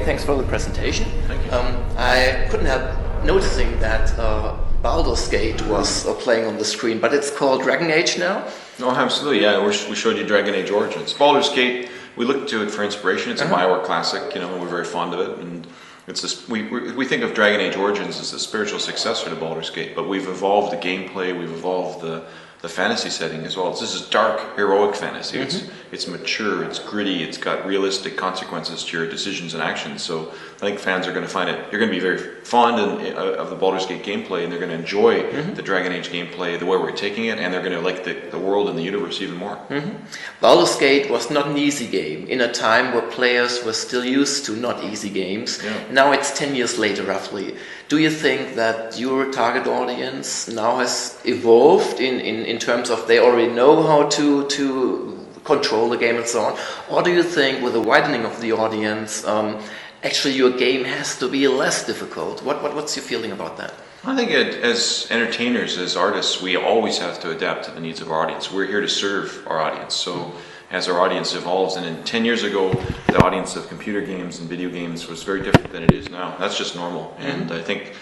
thanks for the presentation. Thank you. I couldn't help noticing that Baldur's Gate was playing on the screen, but it's called Dragon Age now? Oh, absolutely, yeah. We showed you Dragon Age Origins. Baldur's Gate, we looked to it for inspiration. It's a Bioware classic, you know, and we're very fond of it. And it's this, we think of Dragon Age Origins as the spiritual successor to Baldur's Gate, but we've evolved the gameplay, we've evolved the fantasy setting as well. This is dark, heroic fantasy. It's mature, it's gritty, it's got realistic consequences to your decisions and actions. So I think fans are going to find it, you're going to be very fond of the Baldur's Gate gameplay, and they're going to enjoy the Dragon Age gameplay, the way we're taking it, and they're going to like the world and the universe even more. Baldur's Gate was not an easy game in a time where players were still used to not easy games. Now it's 10 years later roughly. Do you think that your target audience now has evolved in terms of they already know how to control the game and so on? Or do you think with the widening of the audience, actually your game has to be less difficult? What's your feeling about that? I think as entertainers, as artists, we always have to adapt to the needs of our audience. We're here to serve our audience. So as our audience evolves, and 10 years ago, the audience of computer games and video games was very different than it is now. That's just normal. And I think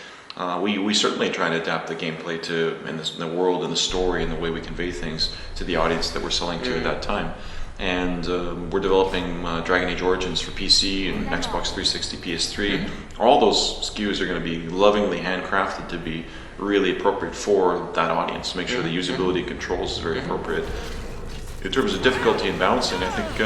we certainly try to adapt the gameplay to and the world and the story and the way we convey things to the audience that we're selling to at that time. And we're developing Dragon Age Origins for PC and Xbox 360, PS3. All those SKUs are going to be lovingly handcrafted to be really appropriate for that audience. Make sure the usability and controls is very appropriate. In terms of difficulty and balancing, I think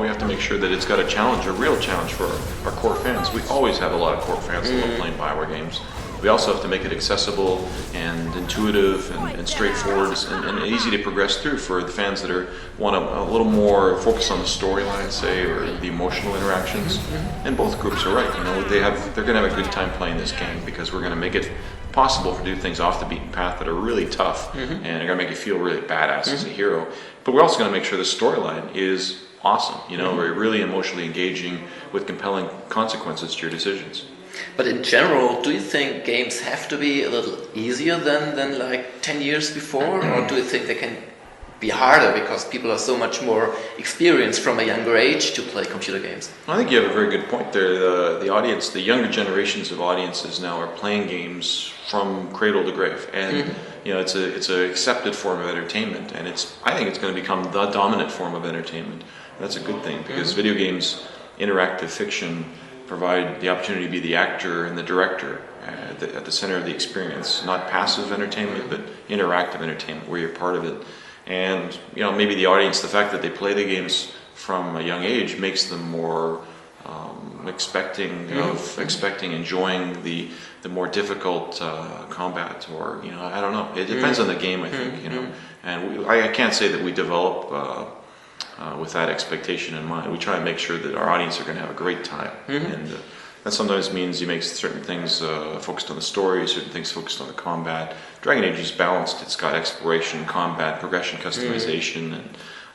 we have to make sure that it's got a challenge, a real challenge for our core fans. We always have a lot of core fans that love playing Bioware games. We also have to make it accessible and intuitive and straightforward and easy to progress through for the fans that want a little more focus on the storyline, say, or the emotional interactions. And both groups are right. You know, they're going to have a good time playing this game because we're going to make it possible to do things off the beaten path that are really tough and are going to make you feel really badass as a hero. But we're also going to make sure the storyline is awesome. You know, really emotionally engaging with compelling consequences to your decisions. But in general, do you think games have to be a little easier than like 10 years before? Or do you think they can be harder because people are so much more experienced from a younger age to play computer games? I think you have a very good point there. The audience, the younger generations of audiences now are playing games from cradle to grave. And you know, it's an accepted form of entertainment, and I think it's going to become the dominant form of entertainment. And that's a good thing because video games, interactive fiction, provide the opportunity to be the actor and the director at the center of the experience. Not passive entertainment, but interactive entertainment where you're part of it. And you know, maybe the audience, the fact that they play the games from a young age makes them more enjoying the more difficult combat, or you know, I don't know. It depends on the game, I think. You know, and I can't say that we develop with that expectation in mind. We try and make sure that our audience are going to have a great time, and that sometimes means you make certain things focused on the story, certain things focused on the combat. Dragon Age is balanced. It's got exploration, combat, progression, customization,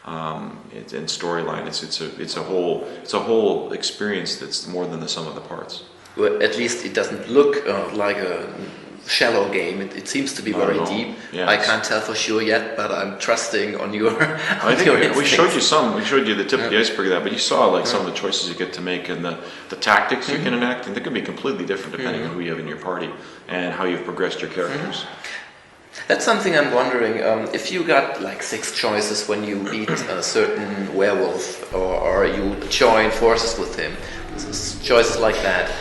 and storyline. It's a whole experience that's more than the sum of the parts. Well, at least it doesn't look like a shallow game. It seems to be very deep. Yeah, I can't tell for sure yet, but I'm trusting on your. I think we showed you some. We showed you the tip of the iceberg of that, but you saw like some of the choices you get to make and the tactics you can enact, and they can be completely different depending on who you have in your party and how you've progressed your characters. That's something I'm wondering. If you got like 6 choices when you beat a certain werewolf, or you join forces with him, choices like that.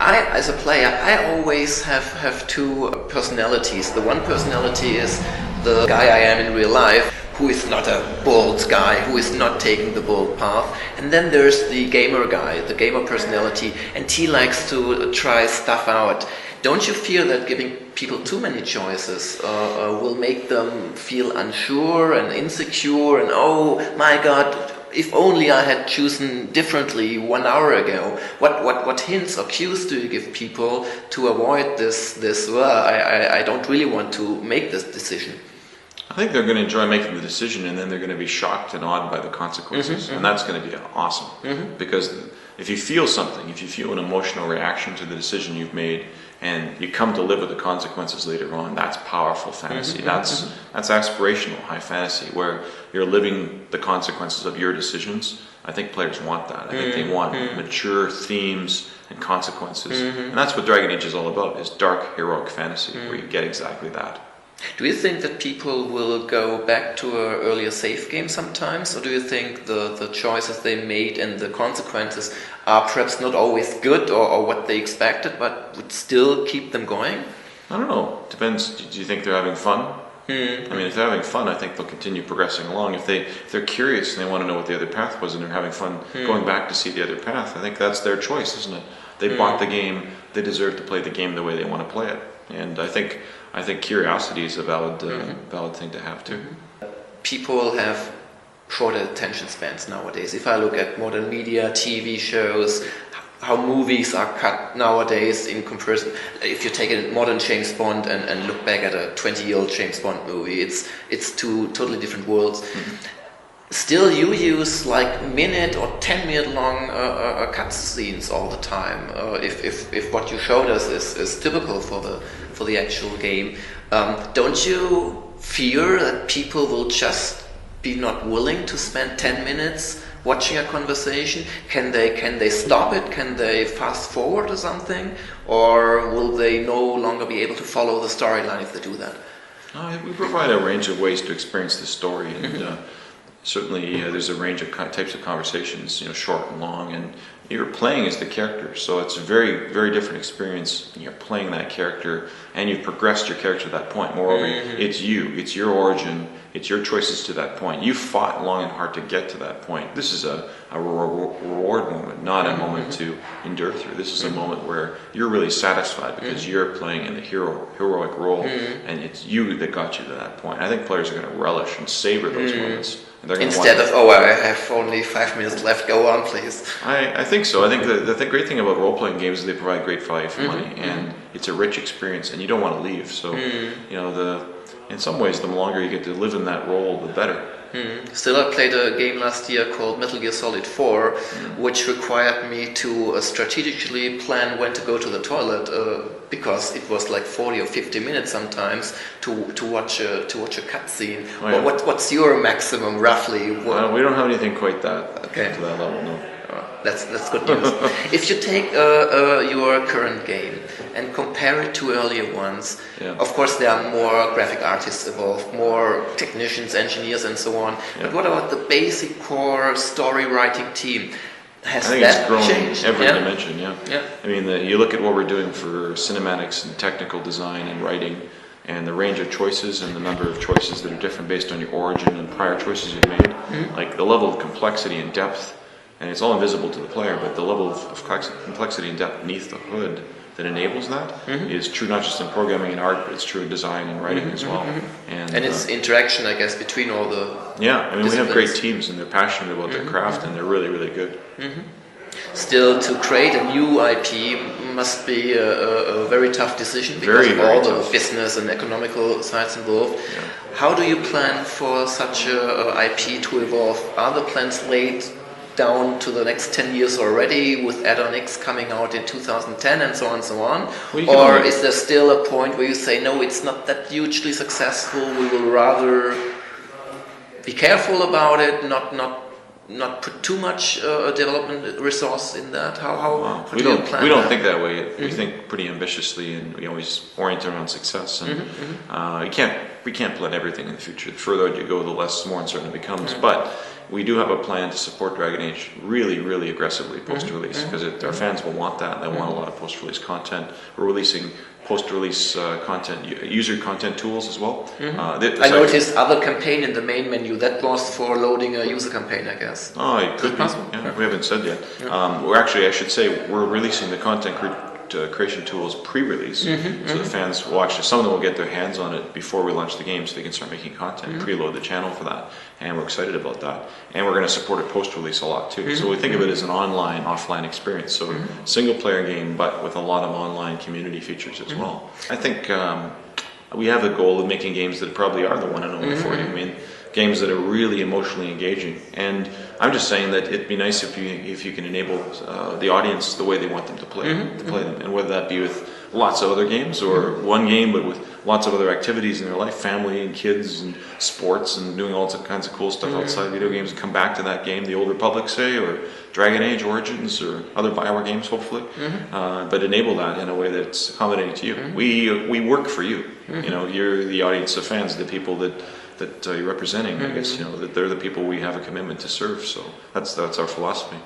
As a player, I always have 2 personalities. The one personality is the guy I am in real life, who is not a bold guy, who is not taking the bold path. And then there's the gamer guy, the gamer personality, and he likes to try stuff out. Don't you fear that giving people too many choices will make them feel unsure and insecure and, oh my God, if only I had chosen differently 1 hour ago? What hints or cues do you give people to avoid this I don't really want to make this decision? I think they're going to enjoy making the decision, and then they're going to be shocked and awed by the consequences. And that's going to be awesome. Because if you feel something, if you feel an emotional reaction to the decision you've made, and you come to live with the consequences later on, that's powerful fantasy. That's aspirational high fantasy, where you're living the consequences of your decisions I think players want that. I think they want mature themes and consequences. And that's what Dragon Age is all about, is dark, heroic fantasy, where you get exactly that. Do you think that people will go back to an earlier save game sometimes, or do you think the choices they made and the consequences are perhaps not always good or what they expected, but would still keep them going? I don't know. Depends. Do you think they're having fun? I mean, if they're having fun, I think they'll continue progressing along. If they're curious and they want to know what the other path was and they're having fun going back to see the other path, I think that's their choice, isn't it? They bought the game, they deserve to play the game the way they want to play it. And I think curiosity is a valid thing to have too. People have shorter attention spans nowadays. If I look at modern media, TV shows, how movies are cut nowadays in comparison. If you take a modern James Bond and look back at a 20-year-old James Bond movie, it's two totally different worlds. Still, you use like minute or 10-minute long cutscenes all the time. If what you showed us is typical for the actual game, don't you fear that people will just be not willing to spend 10 minutes watching a conversation? Can they stop it? Can they fast forward or something? Or will they no longer be able to follow the storyline if they do that? We provide a range of ways to experience the story, and certainly there's a range of types of conversations, short and long, and you're playing as the character, so it's a very, very different experience when you're playing that character and you've progressed your character to that point. Moreover, it's your origin, it's your choices to that point. You fought long and hard to get to that point. This is a reward moment, not a moment to endure through. This is a moment where you're really satisfied because you're playing in the heroic role, and it's you that got you to that point. I think players are going to relish and savor those moments. Instead of, I have only 5 minutes left, go on please. I think so. I think the great thing about role-playing games is they provide great value for money, and it's a rich experience, and you don't want to leave. So, in some ways, the longer you get to live in that role, the better. Still, I played a game last year called Metal Gear Solid 4, which required me to strategically plan when to go to the toilet, because it was like 40 or 50 minutes sometimes to watch a cutscene. Oh, yeah. What's your maximum roughly? We don't have anything quite to that level, no. That's good news. If you take your current game and compare it to earlier ones, of course there are more graphic artists involved, more technicians, engineers and so on. But what about the basic core story writing team? I think it's grown changed? Every dimension, I mean, you look at what we're doing for cinematics and technical design and writing, and the range of choices and the number of choices that are different based on your origin and prior choices you've made. Like the level of complexity and depth, and it's all invisible to the player, but the level of complexity and depth beneath the hood that enables that is true not just in programming and art, but it's true in design and writing as well. And it's interaction, I guess, between all the we have great teams, and they're passionate about their craft, and they're really, really good. Still, to create a new IP must be a very tough decision because of all the business and economical sides involved. How do you plan for such a IP to evolve? Are the plans laid down to the next 10 years already, with Add-on X coming out in 2010 and so on and so on? Or is there still a point where you say, no, it's not that hugely successful, we will rather be careful about it, not put too much development resource in that? How we do you plan we don't that? think that way. We think pretty ambitiously, and we always orient around success. And we can't plan everything in the future. The further you go, the more uncertain it becomes. But we do have a plan to support Dragon Age really, really aggressively post-release, because our fans will want that, and they want a lot of post-release content. We're releasing post-release content, user content tools as well. I noticed other campaign in the main menu. That was for loading a user campaign, I guess. Oh, it could be. We haven't said yet. We're actually, I should say, we're releasing the content creation tools pre-release, so the fans will actually, some of them will get their hands on it before we launch the game, so they can start making content, preload the channel for that, and we're excited about that. And we're going to support it post-release a lot too. So we think of it as an online, offline experience. So single-player game, but with a lot of online community features as well. I think we have a goal of making games that probably are the one and only for you. I mean, games that are really emotionally engaging. And I'm just saying that it'd be nice if you can enable the audience the way they want them to play them, and whether that be with lots of other games or one game but with lots of other activities in their life, family and kids and sports and doing all kinds of cool stuff outside video games, and come back to that game, the Old Republic say, or Dragon Age Origins or other Bioware games hopefully, but enable that in a way that's accommodating to you. We work for you. You know, you're the audience of fans, the people that you're representing. I guess, you know, that they're the people we have a commitment to serve. So that's our philosophy.